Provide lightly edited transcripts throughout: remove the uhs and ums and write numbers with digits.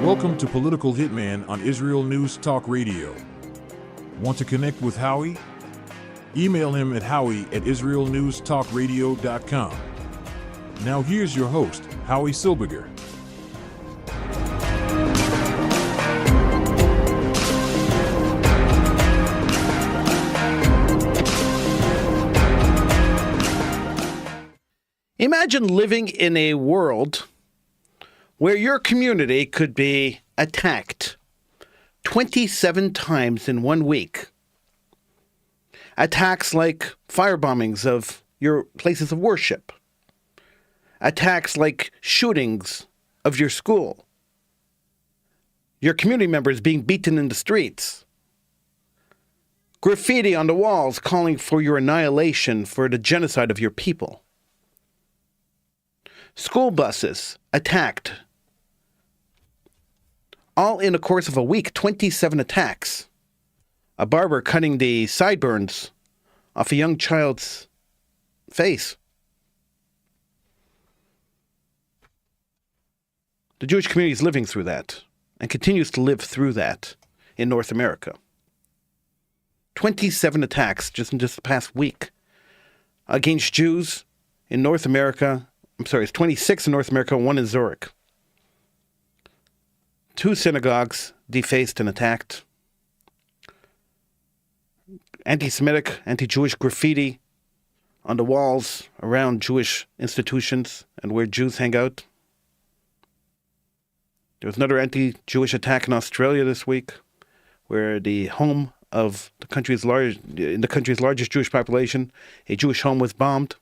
Welcome to Political Hitman on Israel News Talk Radio. Want to connect with Howie? Email him at howie@israelnewstalkradio.com. Now here's your host, Howie Silberger. Imagine living in a world where your community could be attacked 27 times in 1 week. Attacks like firebombings of your places of worship. Attacks like shootings of your school. Your community members being beaten in the streets. Graffiti on the walls calling for your annihilation, for the genocide of your people. School buses attacked. All in the course of a week, 27 attacks. A barber cutting the sideburns off a young child's face. The Jewish community is living through that and continues to live through that in North America. 27 attacks just in the past week against Jews in North America. It's 26 in North America, 1 in Zurich. 2 synagogues defaced and attacked. Anti-Semitic, anti-Jewish graffiti on the walls around Jewish institutions and where Jews hang out. There was another anti-Jewish attack in Australia this week, where the home of the country's largest Jewish population, a Jewish home, was bombed.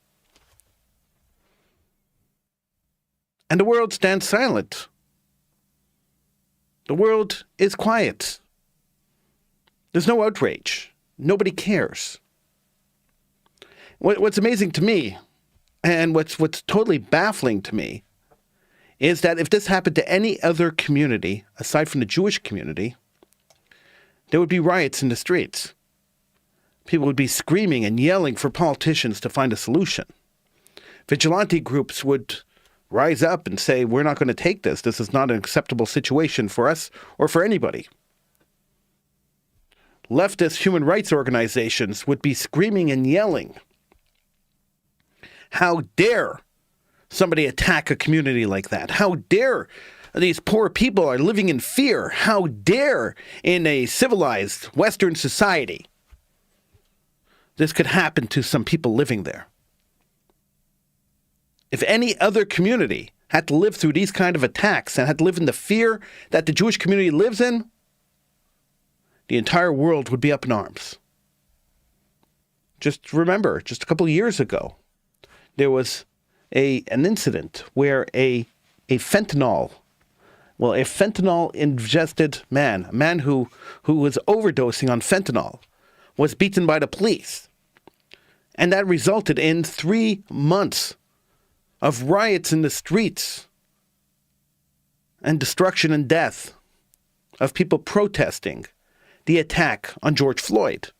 And the world stands silent. The world is quiet. There's no outrage. Nobody cares. What's amazing to me, and what's totally baffling to me, is that if this happened to any other community, aside from the Jewish community, there would be riots in the streets. People would be screaming and yelling for politicians to find a solution. Vigilante groups would rise up and say, we're not going to take this. This is not an acceptable situation for us or for anybody. Leftist human rights organizations would be screaming and yelling. How dare somebody attack a community like that? How dare these poor people are living in fear? How dare in a civilized Western society this could happen to some people living there? If any other community had to live through these kind of attacks and had to live in the fear that the Jewish community lives in, the entire world would be up in arms. Just remember, just a couple of years ago, there was an incident where a fentanyl-ingested man, a man who was overdosing on fentanyl, was beaten by the police. And that resulted in 3 months of riots in the streets and destruction and death of people protesting the attack on George Floyd.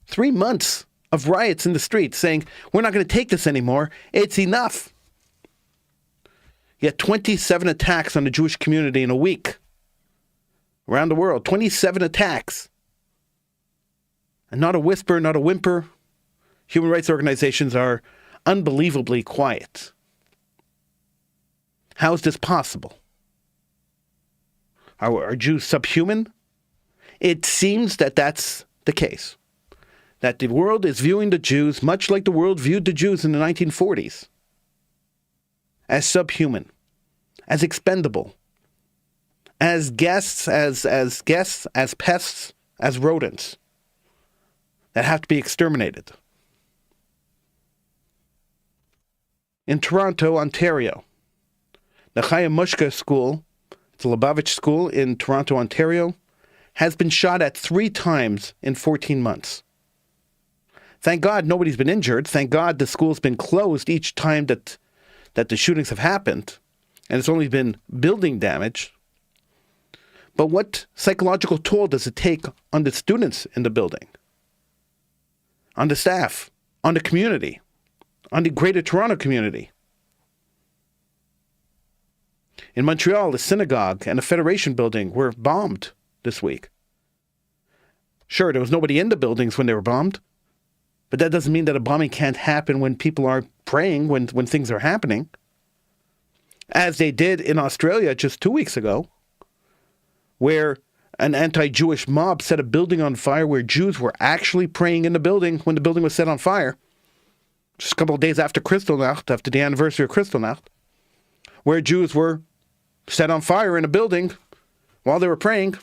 3 months of riots in the streets saying, we're not going to take this anymore, it's enough. Yet 27 attacks on the Jewish community in a week around the world, 27 attacks. And not a whisper, not a whimper. Human rights organizations are unbelievably quiet. How is this possible? Are Jews subhuman? It seems that that's the case. That the world is viewing the Jews much like the world viewed the Jews in the 1940s. As subhuman, as expendable, as guests, as pests, as rodents that have to be exterminated. In Toronto, Ontario, the Chaya Mushka School, it's a Lubavitch school in Toronto, Ontario, has been shot at 3 times in 14 months. Thank God nobody's been injured. Thank God the school's been closed each time that the shootings have happened, and it's only been building damage. But what psychological toll does it take on the students in the building, on the staff, on the community, on the Greater Toronto community? In Montreal, a synagogue and a Federation building were bombed this week. Sure, there was nobody in the buildings when they were bombed, but that doesn't mean that a bombing can't happen when people are praying, when things are happening. As they did in Australia just 2 weeks ago, where an anti-Jewish mob set a building on fire where Jews were actually praying in the building when the building was set on fire. Just a couple of days after Kristallnacht, after the anniversary of Kristallnacht, where Jews were set on fire in a building while they were praying.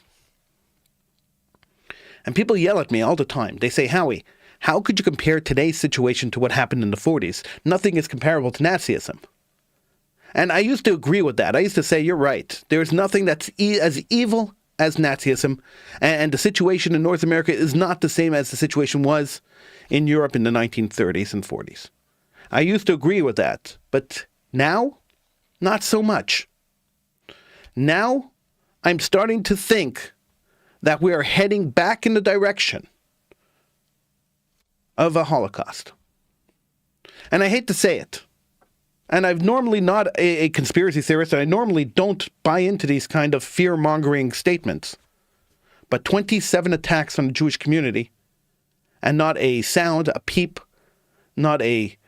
And people yell at me all the time. They say, Howie, how could you compare today's situation to what happened in the 40s? Nothing is comparable to Nazism. And I used to agree with that. I used to say, you're right. There's nothing that's as evil as Nazism. And the situation in North America is not the same as the situation was in Europe in the 1930s and 40s. I used to agree with that. But now, not so much. Now, I'm starting to think that we are heading back in the direction of a Holocaust. And I hate to say it. And I'm normally not a conspiracy theorist, and I normally don't buy into these kind of fear-mongering statements. But 27 attacks on the Jewish community, and not a sound, a peep, not an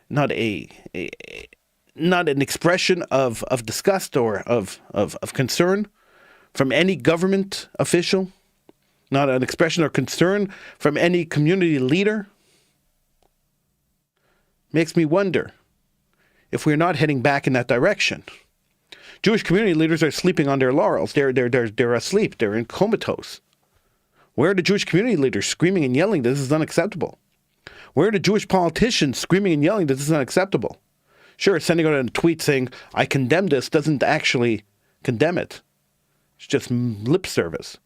expression of disgust or of concern from any government official, not an expression or concern from any community leader, makes me wonder if we're not heading back in that direction. Jewish community leaders are sleeping on their laurels. They're asleep. They're in comatose. Where are the Jewish community leaders screaming and yelling this is unacceptable? Where are the Jewish politicians screaming and yelling this is unacceptable? Sure, sending out a tweet saying, I condemn this, doesn't actually condemn it. It's just lip service.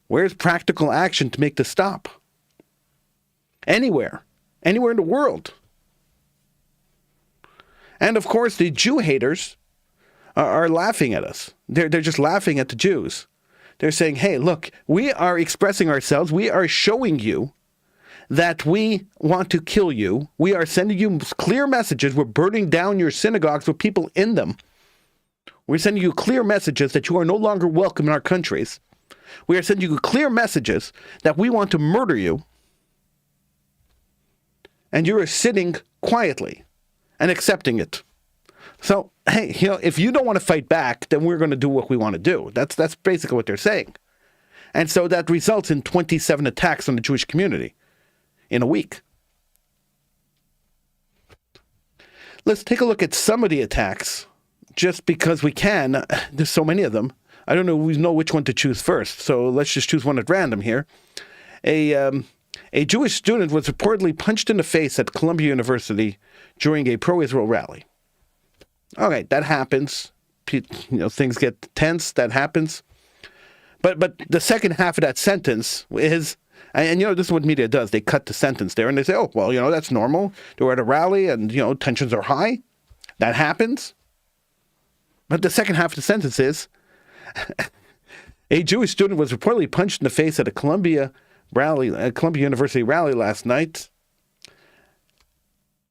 Where's practical action to make this stop? Anywhere in the world. And of course, the Jew haters are laughing at us. They're just laughing at the Jews. They're saying, hey, look, we are expressing ourselves. We are showing you that we want to kill you. We are sending you clear messages. We're burning down your synagogues with people in them. We're sending you clear messages that you are no longer welcome in our countries. We are sending you clear messages that we want to murder you. And you are sitting quietly and accepting it. So, hey, if you don't want to fight back, then we're going to do what we want to do. That's basically what they're saying. And so that results in 27 attacks on the Jewish community in a week. Let's take a look at some of the attacks, just because we can. There's so many of them. I don't know which one to choose first, so let's just choose one at random here. A Jewish student was reportedly punched in the face at Columbia University during a pro-Israel rally. Okay, that happens. Things get tense. That happens. But the second half of that sentence is, and this is what media does. They cut the sentence there and they say, oh, well, that's normal. They were at a rally and, tensions are high. That happens. But the second half of the sentence is, a Jewish student was reportedly punched in the face at a Columbia University rally last night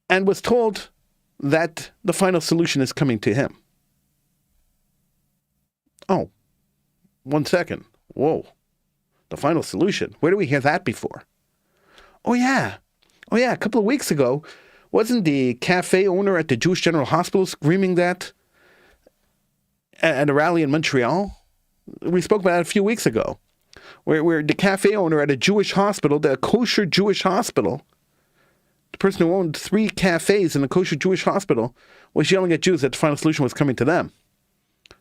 and was told that the final solution is coming to him. Oh, 1 second. Whoa. The final solution. Where do we hear that before? Oh, yeah. A couple of weeks ago, wasn't the cafe owner at the Jewish General Hospital screaming that at a rally in Montreal? We spoke about it a few weeks ago, where the cafe owner at a Jewish hospital, the kosher Jewish hospital, the person who owned 3 cafes in a kosher Jewish hospital, was yelling at Jews that the final solution was coming to them.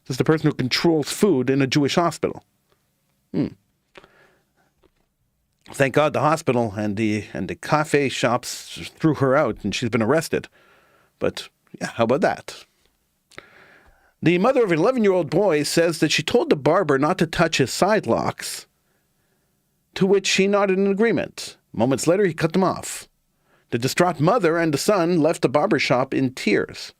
This is the person who controls food in a Jewish hospital. Thank God the hospital and the cafe shops threw her out and she's been arrested. But yeah, how about that? The mother of an 11-year-old boy says that she told the barber not to touch his side locks, to which he nodded in agreement. Moments later, he cut them off. The distraught mother and the son left the barber shop in tears.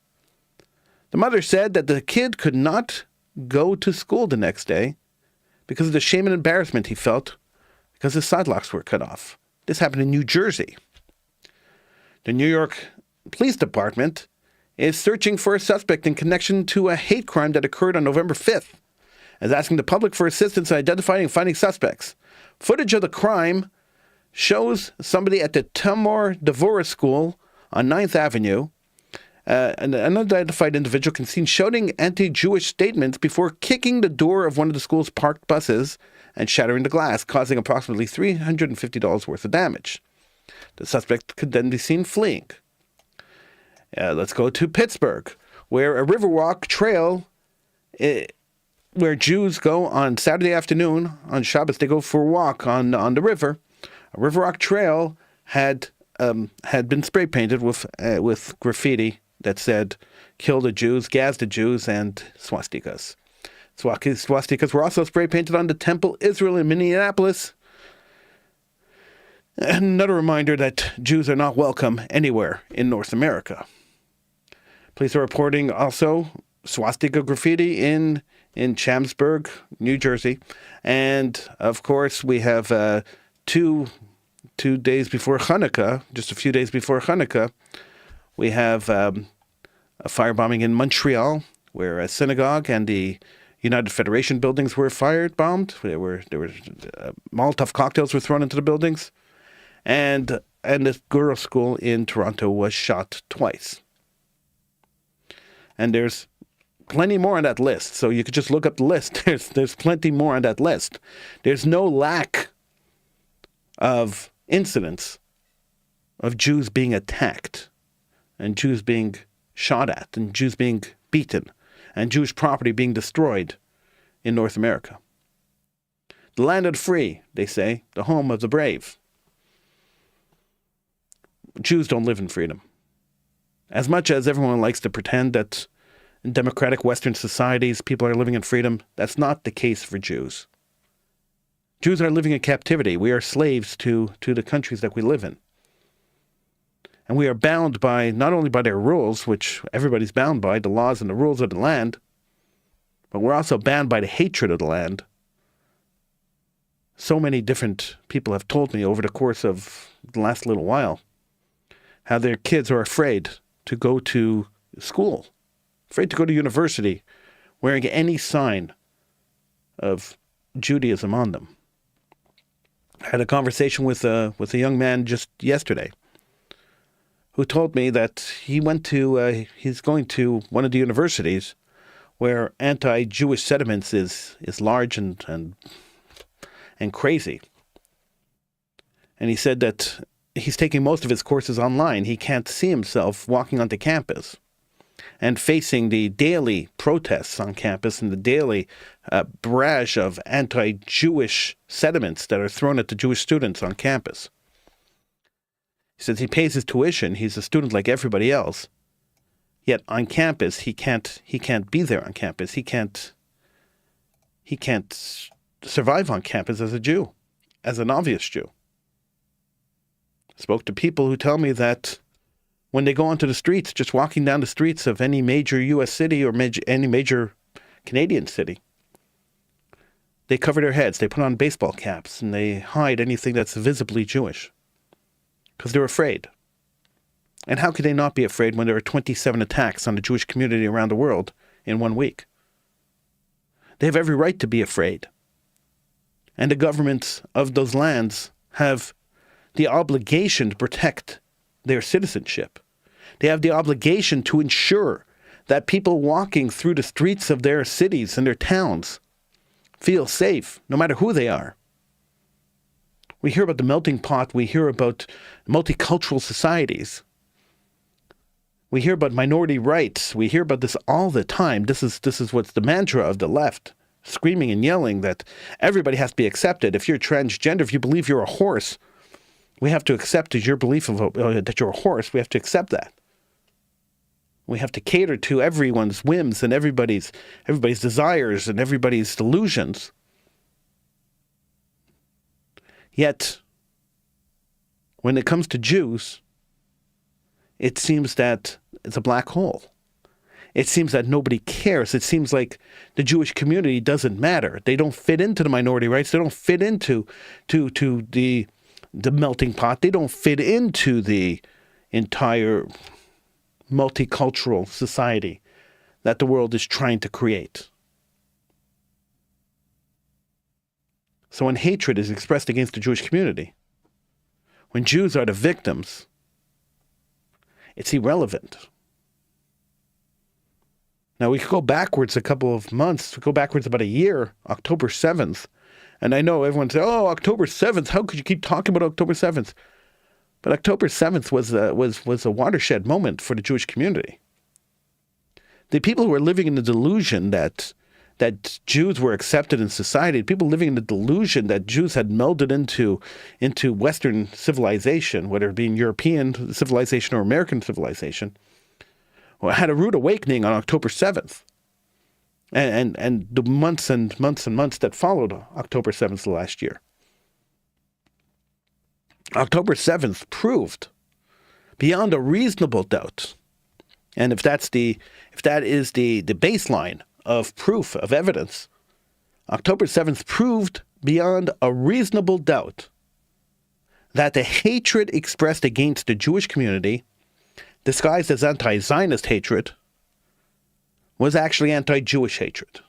The mother said that the kid could not go to school the next day because of the shame and embarrassment he felt because his side locks were cut off. This happened in New Jersey. The New York Police Department is searching for a suspect in connection to a hate crime that occurred on November 5th, is asking the public for assistance in identifying and finding suspects. Footage of the crime shows somebody at the Tamar Devora School on 9th Avenue, an unidentified individual can be seen shouting anti-Jewish statements before kicking the door of one of the school's parked buses and shattering the glass, causing approximately $350 worth of damage. The suspect could then be seen fleeing. Let's go to Pittsburgh, where a Riverwalk trail, where Jews go on Saturday afternoon, on Shabbos, they go for a walk on the river. A Riverwalk trail had been spray painted with graffiti that said, "Kill the Jews, gas the Jews," and swastikas. Swastikas were also spray painted on the Temple Israel in Minneapolis. Another reminder that Jews are not welcome anywhere in North America. Police are reporting also swastika graffiti in Chambersburg, New Jersey. And, of course, we have two days before Hanukkah, just a few days before Hanukkah, we have a firebombing in Montreal, where a synagogue and the United Federation buildings were bombed. There were Molotov cocktails were thrown into the buildings. And this girls' school in Toronto was shot twice. And there's plenty more on that list. So you could just look up the list. There's plenty more on that list. There's no lack of incidents of Jews being attacked and Jews being shot at and Jews being beaten and Jewish property being destroyed in North America. The land of the free, they say, the home of the brave. Jews don't live in freedom. As much as everyone likes to pretend that in democratic Western societies people are living in freedom, that's not the case for Jews. Jews are living in captivity. We are slaves to the countries that we live in. And we are bound by, not only by their rules, which everybody's bound by, the laws and the rules of the land, but we're also bound by the hatred of the land. So many different people have told me over the course of the last little while how their kids are afraid to go to school, afraid to go to university, wearing any sign of Judaism on them. I had a conversation with a young man just yesterday who told me that he's going to one of the universities where anti-Jewish sentiments is large and crazy. And he said that he's taking most of his courses online. He can't see himself walking onto campus and facing the daily protests on campus and the daily barrage of anti-Jewish sentiments that are thrown at the Jewish students on campus. He says he pays his tuition. He's a student like everybody else. Yet on campus, he can't be there on campus. He can't survive on campus as a Jew, as an obvious Jew. I spoke to people who tell me that when they go onto the streets, just walking down the streets of any major U.S. city or any major Canadian city, they cover their heads, they put on baseball caps, and they hide anything that's visibly Jewish because they're afraid. And how could they not be afraid when there are 27 attacks on the Jewish community around the world in 1 week? They have every right to be afraid. And the governments of those lands have the obligation to protect their citizenship. They have the obligation to ensure that people walking through the streets of their cities and their towns feel safe, no matter who they are. We hear about the melting pot. We hear about multicultural societies. We hear about minority rights. We hear about this all the time. This is what's the mantra of the left, screaming and yelling that everybody has to be accepted. If you're transgender, if you believe you're a horse, we have to accept your belief that you're a horse. We have to accept that. We have to cater to everyone's whims and everybody's desires and everybody's delusions. Yet, when it comes to Jews, it seems that it's a black hole. It seems that nobody cares. It seems like the Jewish community doesn't matter. They don't fit into the minority rights. They don't fit into the melting pot. They don't fit into the entire multicultural society that the world is trying to create. So when hatred is expressed against the Jewish community, when Jews are the victims, it's irrelevant. Now, we could go backwards a couple of months, go backwards about a year, October 7th. And I know everyone says, oh, October 7th, how could you keep talking about October 7th? But October 7th was a watershed moment for the Jewish community. The people who were living in the delusion that Jews were accepted in society, people living in the delusion that Jews had melded into Western civilization, whether it be European civilization or American civilization, had a rude awakening on October 7th. And the months and months and months that followed October 7th last year. October 7th proved beyond a reasonable doubt, and if that is the baseline of proof, of evidence, October 7th proved beyond a reasonable doubt that the hatred expressed against the Jewish community, disguised as anti-Zionist hatred, was actually anti-Jewish hatred.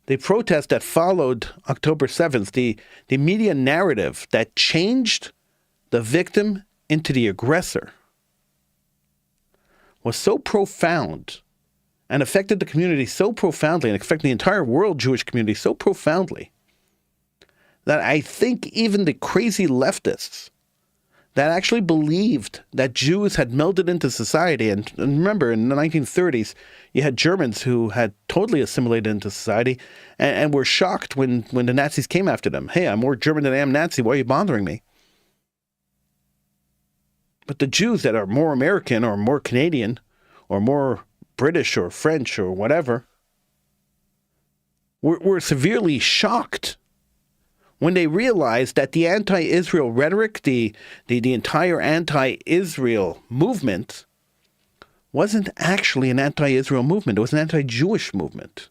The protest that followed October 7th, the media narrative that changed the victim into the aggressor, was so profound and affected the community so profoundly and affected the entire world Jewish community so profoundly that I think even the crazy leftists that actually believed that Jews had melded into society, and remember, in the 1930s, you had Germans who had totally assimilated into society and were shocked when the Nazis came after them. Hey, I'm more German than I am Nazi. Why are you bothering me? But the Jews that are more American or more Canadian or more British or French or whatever were severely shocked when they realized that the anti-Israel rhetoric, the entire anti-Israel movement, wasn't actually an anti-Israel movement. It was an anti-Jewish movement.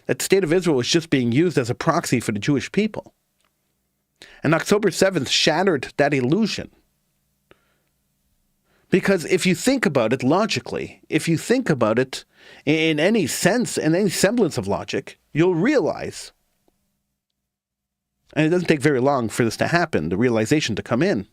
That the state of Israel was just being used as a proxy for the Jewish people. And October 7th shattered that illusion. Because if you think about it logically, if you think about it in any sense, in any semblance of logic, you'll realize, and it doesn't take very long for this to happen, the realization to come in,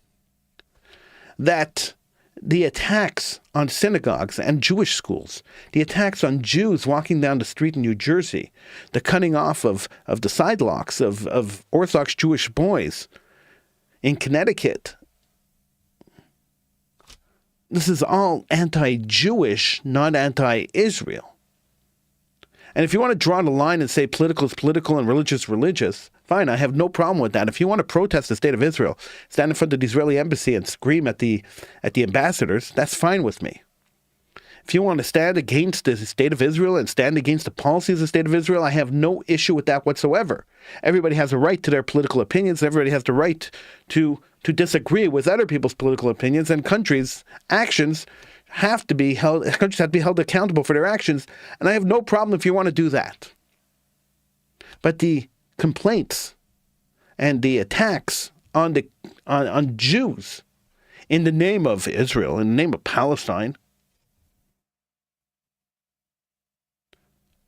that the attacks on synagogues and Jewish schools, the attacks on Jews walking down the street in New Jersey, the cutting off of the sidelocks of Orthodox Jewish boys in Connecticut, this is all anti-Jewish, not anti-Israel. And if you want to draw the line and say political is political and religious is religious, fine, I have no problem with that. If you want to protest the state of Israel, stand in front of the Israeli embassy and scream at the ambassadors, that's fine with me. If you want to stand against the state of Israel and stand against the policies of the state of Israel, I have no issue with that whatsoever. Everybody has a right to their political opinions. Everybody has the right to disagree with other people's political opinions, and countries' actions have to be held accountable for their actions, and I have no problem if you want to do that. But the complaints and the attacks on Jews in the name of Israel, in the name of Palestine,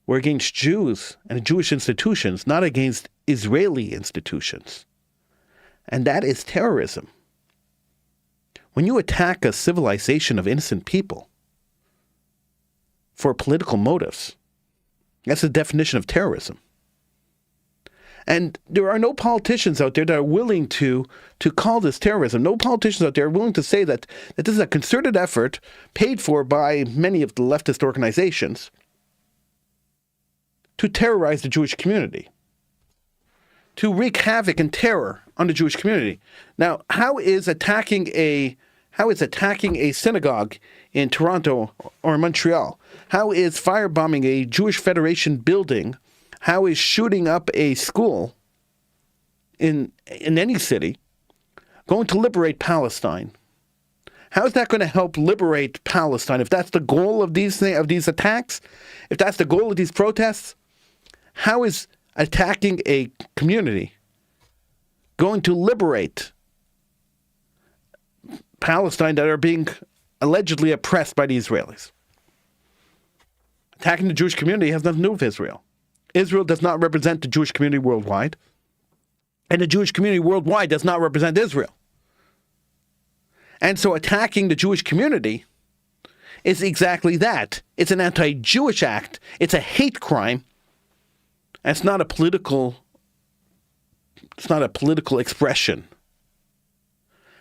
were against Jews and Jewish institutions, not against Israeli institutions. And that is terrorism. When you attack a civilization of innocent people for political motives, that's the definition of terrorism. And there are no politicians out there that are willing to call this terrorism. No politicians out there are willing to say that this is a concerted effort paid for by many of the leftist organizations to terrorize the Jewish community, to wreak havoc and terror on the Jewish community. Now, how is attacking a synagogue in Toronto or Montreal? How is firebombing a Jewish Federation building? How is shooting up a school in any city going to liberate Palestine? How is that going to help liberate Palestine? If that's the goal of these attacks, if that's the goal of these protests, how is attacking a community going to liberate Palestine that are being allegedly oppressed by the Israelis. Attacking the Jewish community has nothing to do with Israel. Israel does not represent the Jewish community worldwide, and the Jewish community worldwide does not represent Israel. And so attacking the Jewish community is exactly that. It's an anti-Jewish act. It's a hate crime. And it's not a political expression.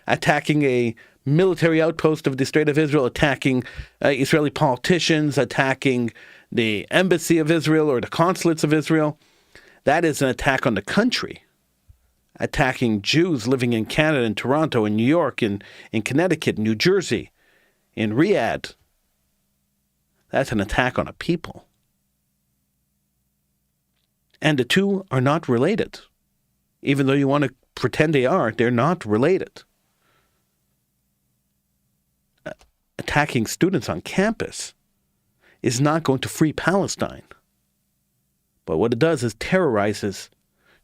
Attacking a military outpost of the State of Israel, attacking Israeli politicians, attacking the embassy of Israel or the consulates of Israel, that is an attack on the country. Attacking Jews living in Canada, in Toronto, in New York, in Connecticut, New Jersey, in Riyadh, that's an attack on a people. And the two are not related. Even though you want to pretend they are, they're not related. Attacking students on campus is not going to free Palestine. But what it does is terrorizes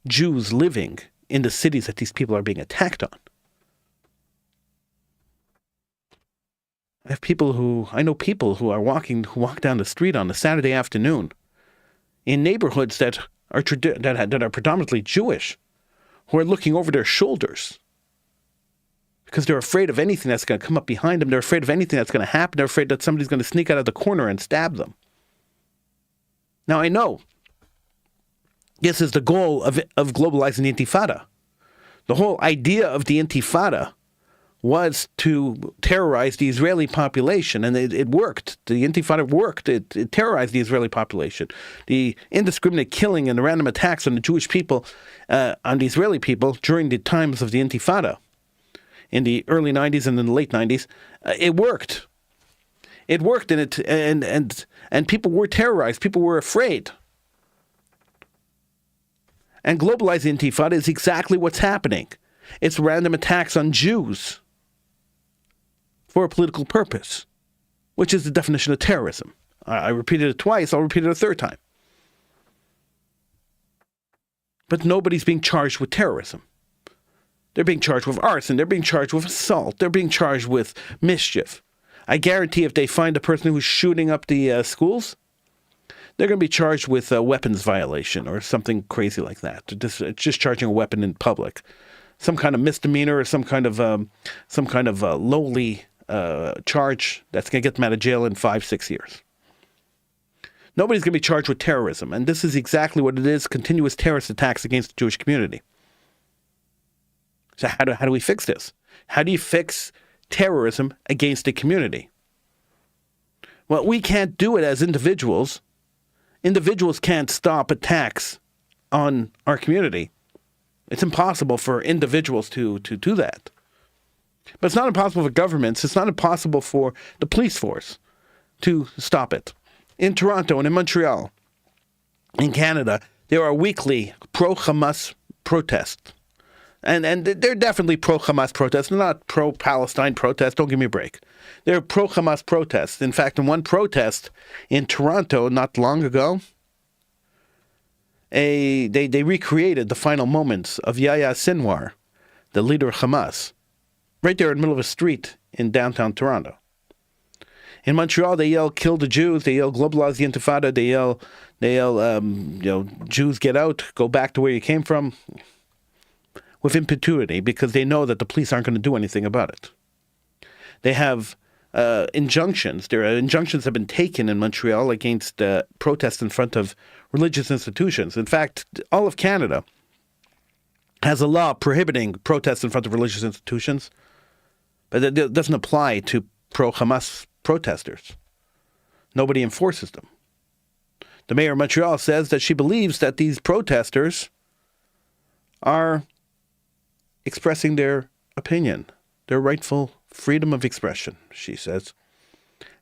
Jews living in the cities that these people are being attacked on. I know people who walk down the street on a Saturday afternoon in neighborhoods that are predominantly Jewish, who are looking over their shoulders because they're afraid of anything that's going to come up behind them. They're afraid of anything that's going to happen. They're afraid that somebody's going to sneak out of the corner and stab them. Now, I know this is the goal of globalizing the Intifada. The whole idea of the Intifada was to terrorize the Israeli population, and it worked. The Intifada worked. It terrorized the Israeli population. The indiscriminate killing and the random attacks on the Jewish people, on the Israeli people during the times of the Intifada in the early 90s and in the late 90s, it worked. It worked, and people were terrorized. People were afraid. And globalizing Intifada is exactly what's happening. It's random attacks on Jews for a political purpose, which is the definition of terrorism. I repeated it twice, I'll repeat it a third time. But nobody's being charged with terrorism. They're being charged with arson, they're being charged with assault, they're being charged with mischief. I guarantee if they find a person who's shooting up the schools, they're going to be charged with a weapons violation or something crazy like that. It's just charging a weapon in public. Some kind of misdemeanor or some kind of lowly charge that's going to get them out of jail in 5-6 years. Nobody's going to be charged with terrorism, and this is exactly what it is: continuous terrorist attacks against the Jewish community. So how do we fix this? How do you fix terrorism against a community? Well, we can't do it as individuals. Individuals can't stop attacks on our community. It's impossible for individuals to do that. But it's not impossible for governments. It's not impossible for the police force to stop it. In Toronto and in Montreal, in Canada, there are weekly pro-Hamas protests. And they're definitely pro-Hamas protests. They're not pro-Palestine protests. Don't give me a break. They're pro-Hamas protests. In fact, in one protest in Toronto not long ago, they recreated the final moments of Yahya Sinwar, the leader of Hamas, right there in the middle of a street in downtown Toronto. In Montreal, they yell, "Kill the Jews." They yell, "Globalize the Intifada." They yell, "Jews get out, go back to where you came from," with impunity, because they know that the police aren't going to do anything about it. They have injunctions. There are injunctions that have been taken in Montreal against protests in front of religious institutions. In fact, all of Canada has a law prohibiting protests in front of religious institutions, but it doesn't apply to pro-Hamas protesters. Nobody enforces them. The mayor of Montreal says that she believes that these protesters are expressing their opinion, their rightful freedom of expression, she says.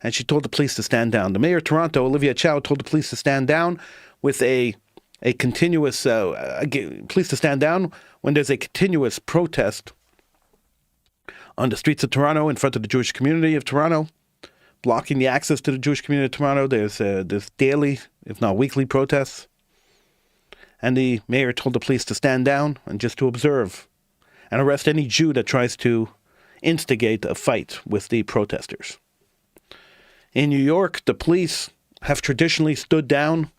And she told the police to stand down. The mayor of Toronto, Olivia Chow, told the police to stand down with a continuous, police to stand down when there's a continuous protest on the streets of Toronto in front of the Jewish community of Toronto, blocking the access to the Jewish community of Toronto. There's daily, if not weekly, protests. And the mayor told the police to stand down and just to observe and arrest any Jew that tries to instigate a fight with the protesters. In New York, the police have traditionally stood down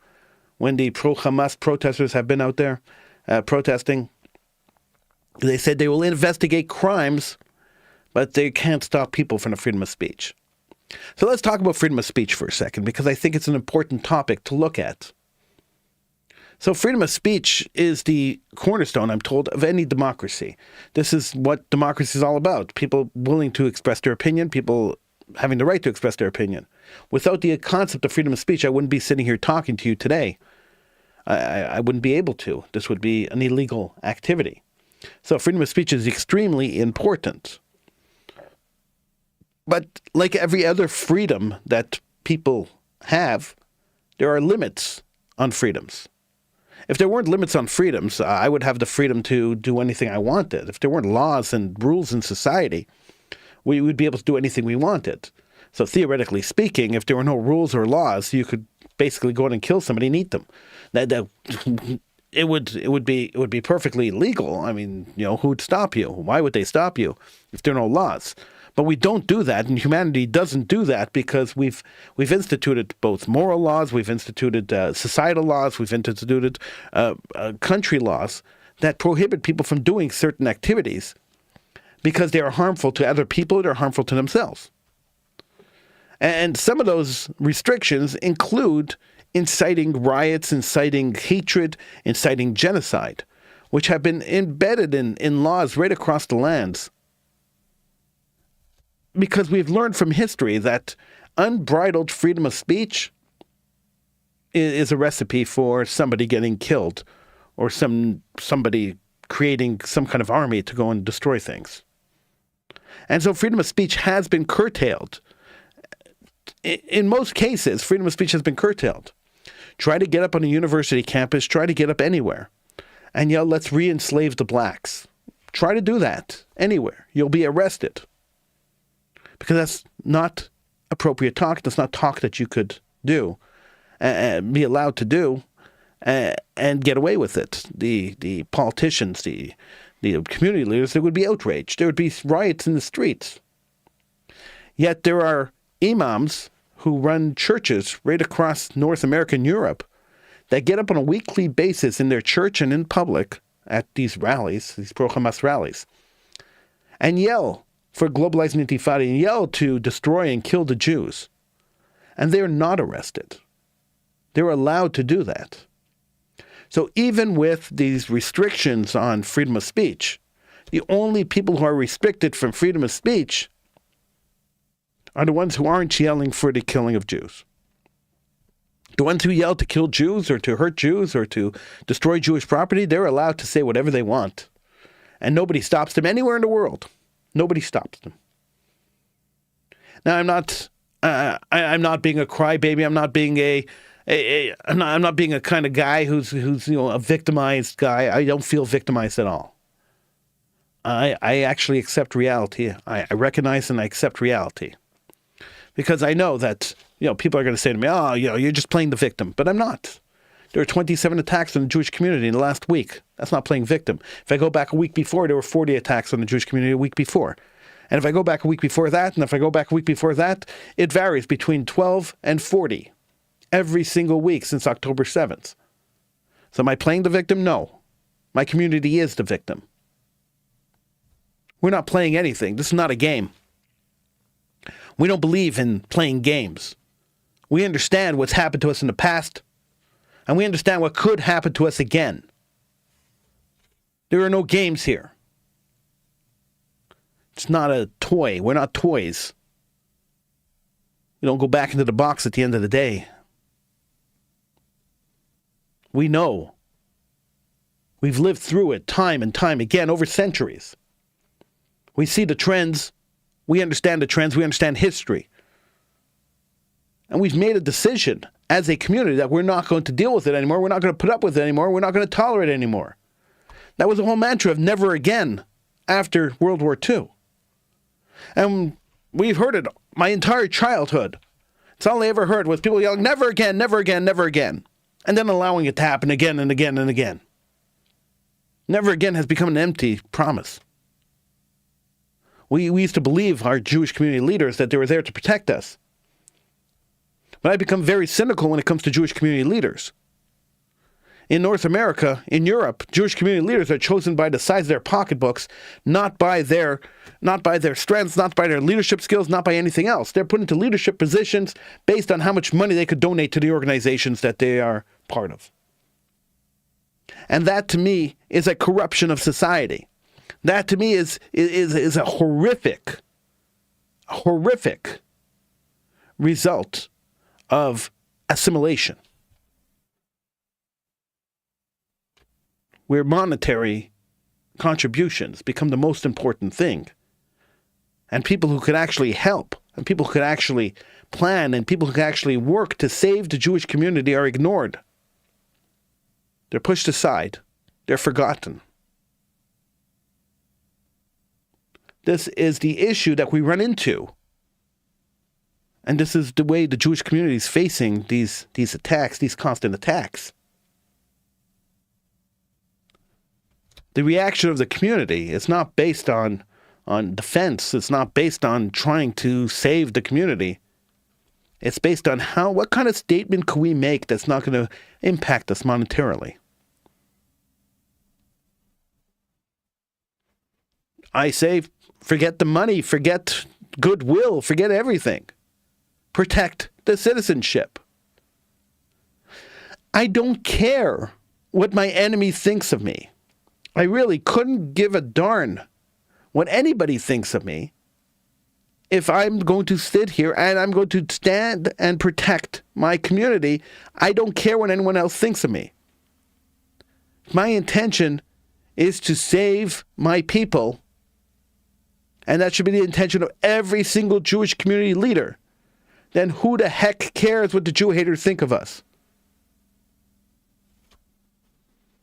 when the pro-Hamas protesters have been out there protesting. They said they will investigate crimes, but they can't stop people from the freedom of speech. So let's talk about freedom of speech for a second, because I think it's an important topic to look at. So freedom of speech is the cornerstone, I'm told, of any democracy. This is what democracy is all about. People willing to express their opinion, people having the right to express their opinion. Without the concept of freedom of speech, I wouldn't be sitting here talking to you today. I wouldn't be able to. This would be an illegal activity. So freedom of speech is extremely important. But like every other freedom that people have, there are limits on freedoms. If there weren't limits on freedoms, I would have the freedom to do anything I wanted. If there weren't laws and rules in society, we would be able to do anything we wanted. So theoretically speaking, if there were no rules or laws, you could basically go out and kill somebody and eat them. It would be perfectly legal. I mean, who would stop you? Why would they stop you if there are no laws? But we don't do that, and humanity doesn't do that because we've instituted both moral laws, we've instituted societal laws, we've instituted country laws that prohibit people from doing certain activities because they are harmful to other people, they're harmful to themselves. And some of those restrictions include inciting riots, inciting hatred, inciting genocide, which have been embedded in laws right across the lands. Because we've learned from history that unbridled freedom of speech is a recipe for somebody getting killed or somebody creating some kind of army to go and destroy things. And so freedom of speech has been curtailed. In most cases, freedom of speech has been curtailed. Try to get up on a university campus, try to get up anywhere, and yell, let's re-enslave the blacks. Try to do that anywhere. You'll be arrested. Because that's not appropriate talk. That's not talk that you could do, be allowed to do, and get away with it. The politicians, the community leaders, they would be outraged. There would be riots in the streets. Yet there are imams who run churches right across North America and Europe that get up on a weekly basis in their church and in public at these rallies, these pro-Hamas rallies, and yell for globalizing intifada and yell to destroy and kill the Jews. And they're not arrested. They're allowed to do that. So even with these restrictions on freedom of speech, the only people who are restricted from freedom of speech are the ones who aren't yelling for the killing of Jews. The ones who yell to kill Jews or to hurt Jews or to destroy Jewish property, they're allowed to say whatever they want. And nobody stops them anywhere in the world. Nobody stops them. Now, I'm not being a crybaby. I'm not being I'm not being a kind of guy who's a victimized guy. I don't feel victimized at all. I actually accept reality. I recognize and I accept reality, because I know that people are going to say to me, "Oh, you're just playing the victim," but I'm not. There were 27 attacks on the Jewish community in the last week. That's not playing victim. If I go back a week before, there were 40 attacks on the Jewish community a week before. And if I go back a week before that, and if I go back a week before that, it varies between 12 and 40 every single week since October 7th. So am I playing the victim? No. My community is the victim. We're not playing anything. This is not a game. We don't believe in playing games. We understand what's happened to us in the past, and we understand what could happen to us again. There are no games here. It's not a toy. We're not toys. We don't go back into the box at the end of the day. We know. We've lived through it time and time again over centuries. We see the trends. We understand the trends. We understand history. And we've made a decision as a community that we're not going to deal with it anymore. We're not going to put up with it anymore. We're not going to tolerate it anymore. That was the whole mantra of never again after World War II. And we've heard it my entire childhood. It's all I ever heard was people yelling, never again, never again, never again. And then allowing it to happen again and again and again. Never again has become an empty promise. We used to believe, our Jewish community leaders, that they were there to protect us. But I become very cynical when it comes to Jewish community leaders. In North America, in Europe, Jewish community leaders are chosen by the size of their pocketbooks, not by their strengths, not by their leadership skills, not by anything else. They're put into leadership positions based on how much money they could donate to the organizations that they are part of. And that, to me, is a corruption of society. That, to me, is a horrific result of assimilation, where monetary contributions become the most important thing. And people who could actually help, and people who could actually plan, and people who could actually work to save the Jewish community are ignored. They're pushed aside. They're forgotten. This is the issue that we run into. And this is the way the Jewish community is facing these attacks, these constant attacks. The reaction of the community is not based on defense. It's not based on trying to save the community. It's based on what kind of statement can we make that's not going to impact us monetarily. I say, forget the money, forget goodwill, forget everything. Protect the citizenship. I don't care what my enemy thinks of me. I really couldn't give a darn what anybody thinks of me if I'm going to sit here and I'm going to stand and protect my community. I don't care what anyone else thinks of me. My intention is to save my people, and that should be the intention of every single Jewish community leader. Then who the heck cares what the Jew haters think of us?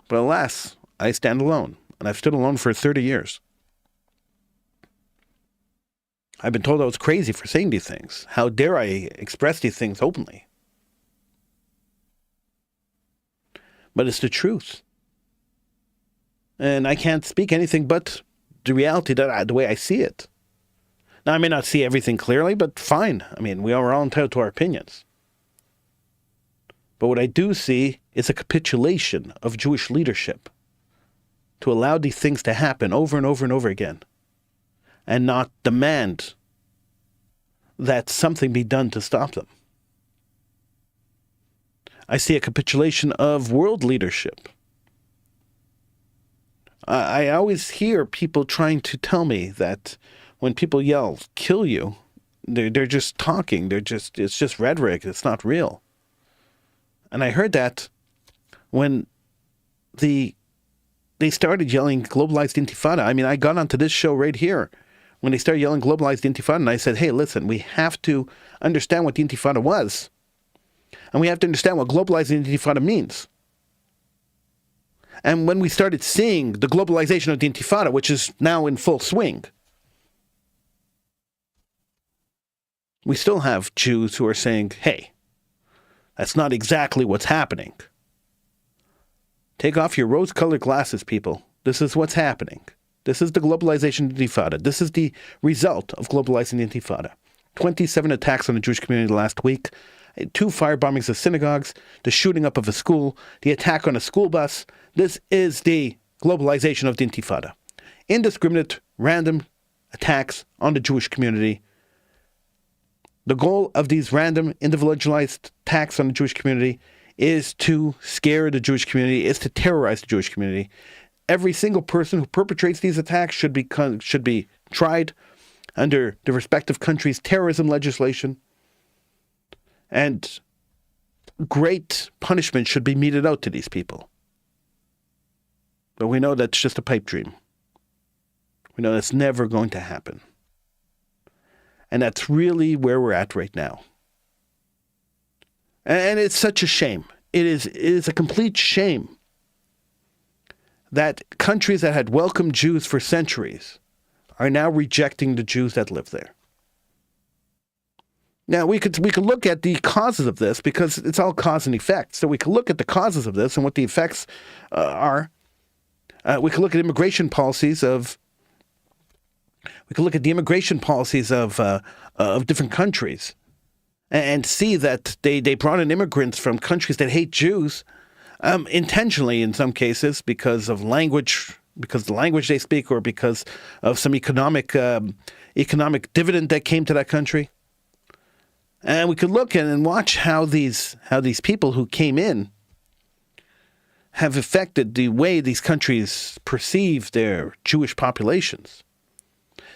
But alas, I stand alone, and I've stood alone for 30 years. I've been told I was crazy for saying these things. How dare I express these things openly? But it's the truth. And I can't speak anything but the reality, the way I see it. Now, I may not see everything clearly, but fine. I mean, we are all entitled to our opinions. But what I do see is a capitulation of Jewish leadership to allow these things to happen over and over and over again, and not demand that something be done to stop them. I see a capitulation of world leadership. I always hear people trying to tell me that when people yell, kill you, they're just talking. It's just rhetoric. It's not real. And I heard that when they started yelling globalized intifada. I mean, I got onto this show right here when they started yelling globalized intifada, and I said, hey, listen, we have to understand what the intifada was. And we have to understand what globalized intifada means. And when we started seeing the globalization of the intifada, which is now in full swing, we still have Jews who are saying, hey, that's not exactly what's happening. Take off your rose-colored glasses, people. This is what's happening. This is the globalization of the intifada. This is the result of globalizing the intifada. 27 attacks on the Jewish community last week, 2 fire bombings of synagogues, the shooting up of a school, the attack on a school bus. This is the globalization of the intifada. Indiscriminate, random attacks on the Jewish community. The goal of these random, individualized attacks on the Jewish community is to scare the Jewish community, is to terrorize the Jewish community. Every single person who perpetrates these attacks should be tried under the respective country's terrorism legislation, and great punishment should be meted out to these people. But we know that's just a pipe dream. We know that's never going to happen. And that's really where we're at right now. And it's such a shame. It is a complete shame that countries that had welcomed Jews for centuries are now rejecting the Jews that live there. Now, we could look at the causes of this, because it's all cause and effect. So we could look at the causes of this and what the effects are. We could look at immigration policies of different countries, and see that they brought in immigrants from countries that hate Jews, intentionally in some cases because of language, because the language they speak, or because of some economic dividend that came to that country. And we could look and watch how these people who came in have affected the way these countries perceive their Jewish populations.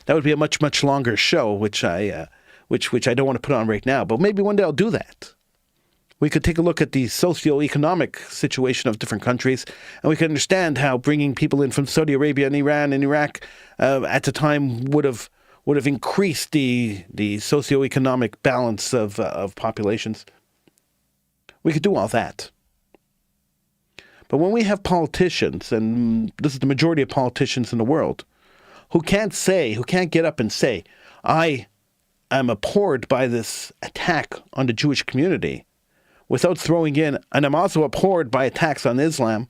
That would be a much, much longer show, which I don't want to put on right now, but maybe one day I'll do that. We could take a look at the socio-economic situation of different countries, and we could understand how bringing people in from Saudi Arabia and Iran and Iraq at the time would have increased the socio-economic balance of populations. We could do all that. But when we have politicians, and this is the majority of politicians in the world, who can't get up and say, I am abhorred by this attack on the Jewish community, without throwing in, and I'm also abhorred by attacks on Islam,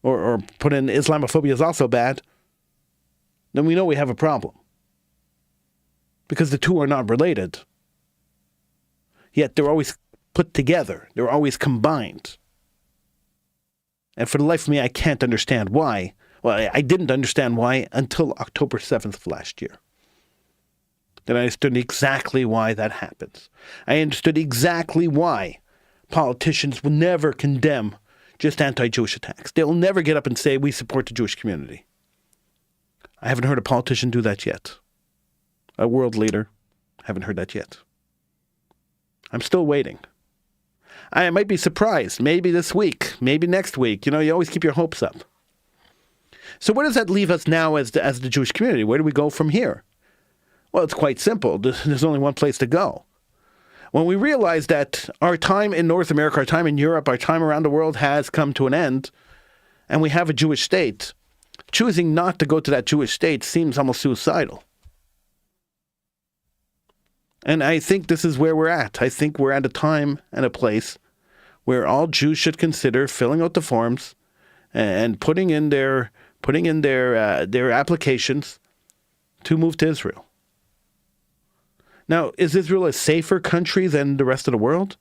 or put in Islamophobia is also bad, then we know we have a problem. Because the two are not related. Yet they're always put together. They're always combined. And for the life of me, I can't understand why. Well, I didn't understand why until October 7th of last year. Then I understood exactly why that happens. I understood exactly why politicians will never condemn just anti-Jewish attacks. They'll never get up and say, we support the Jewish community. I haven't heard a politician do that yet. A world leader, haven't heard that yet. I'm still waiting. I might be surprised, maybe this week, maybe next week. You know, you always keep your hopes up. So where does that leave us now as the Jewish community? Where do we go from here? Well, it's quite simple. There's only one place to go. When we realize that our time in North America, our time in Europe, our time around the world has come to an end, and we have a Jewish state, choosing not to go to that Jewish state seems almost suicidal. And I think this is where we're at. I think we're at a time and a place where all Jews should consider filling out the forms and putting in their applications to move to Israel. Now, is Israel a safer country than the rest of the world?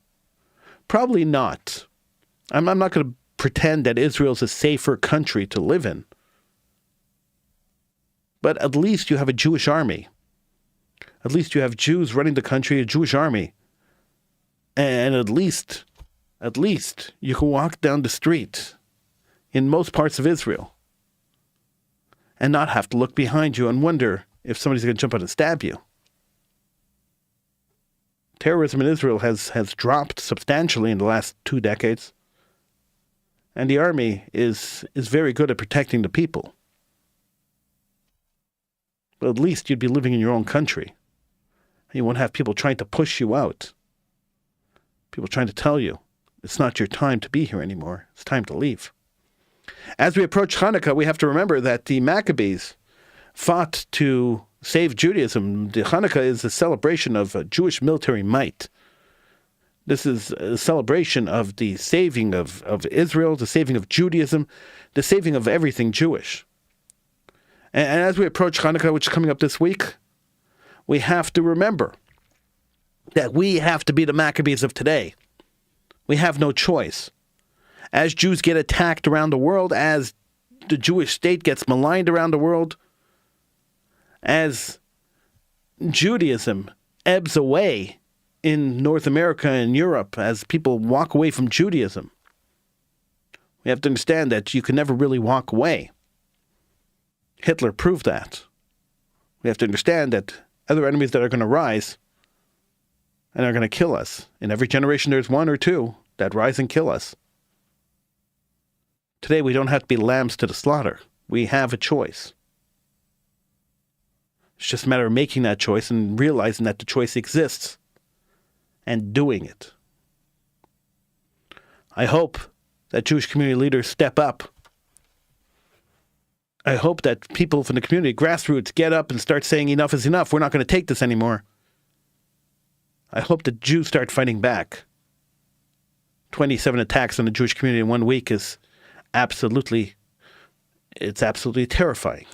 Probably not. I'm not going to pretend that Israel is a safer country to live in. But at least you have a Jewish army. At least you have Jews running the country, a Jewish army. And at least you can walk down the street in most parts of Israel and not have to look behind you and wonder if somebody's going to jump out and stab you. Terrorism in Israel has dropped substantially in the last 2 decades. And the army is very good at protecting the people. But at least you'd be living in your own country. You won't have people trying to push you out. People trying to tell you, it's not your time to be here anymore. It's time to leave. As we approach Hanukkah, we have to remember that the Maccabees fought to save Judaism. The Hanukkah is a celebration of Jewish military might. This is a celebration of the saving of Israel, the saving of Judaism, the saving of everything Jewish. And as we approach Hanukkah, which is coming up this week, we have to remember that we have to be the Maccabees of today. We have no choice. As Jews get attacked around the world, as the Jewish state gets maligned around the world, as Judaism ebbs away in North America and Europe, as people walk away from Judaism, we have to understand that you can never really walk away. Hitler proved that. We have to understand that other enemies that are going to rise and are going to kill us. In every generation, there's one or two that rise and kill us. Today, we don't have to be lambs to the slaughter. We have a choice. It's just a matter of making that choice and realizing that the choice exists and doing it. I hope that Jewish community leaders step up. I hope that people from the community, grassroots, get up and start saying enough is enough. We're not going to take this anymore. I hope that Jews start fighting back. 27 attacks on the Jewish community in 1 week is absolutely terrifying.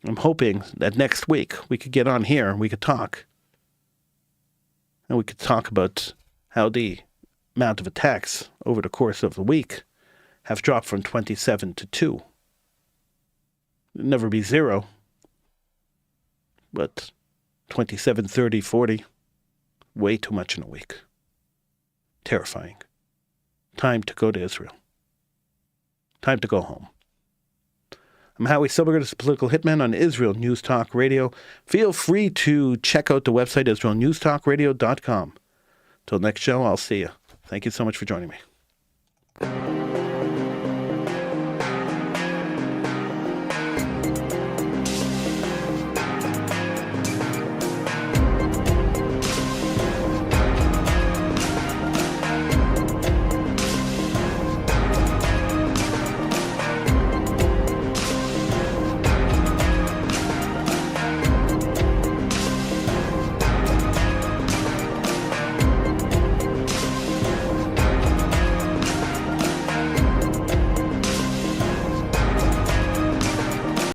I'm hoping that next week we could get on here and we could talk And we could talk about how the amount of attacks over the course of the week have dropped from 27 to 2. It'll never be 0, but 27, 30, 40, way too much in a week. Terrifying. Time to go to Israel. Time to go home. I'm Howie Silberger, this is Political Hitman on Israel News Talk Radio. Feel free to check out the website, IsraelNewsTalkRadio.com. Till next show, I'll see you. Thank you so much for joining me.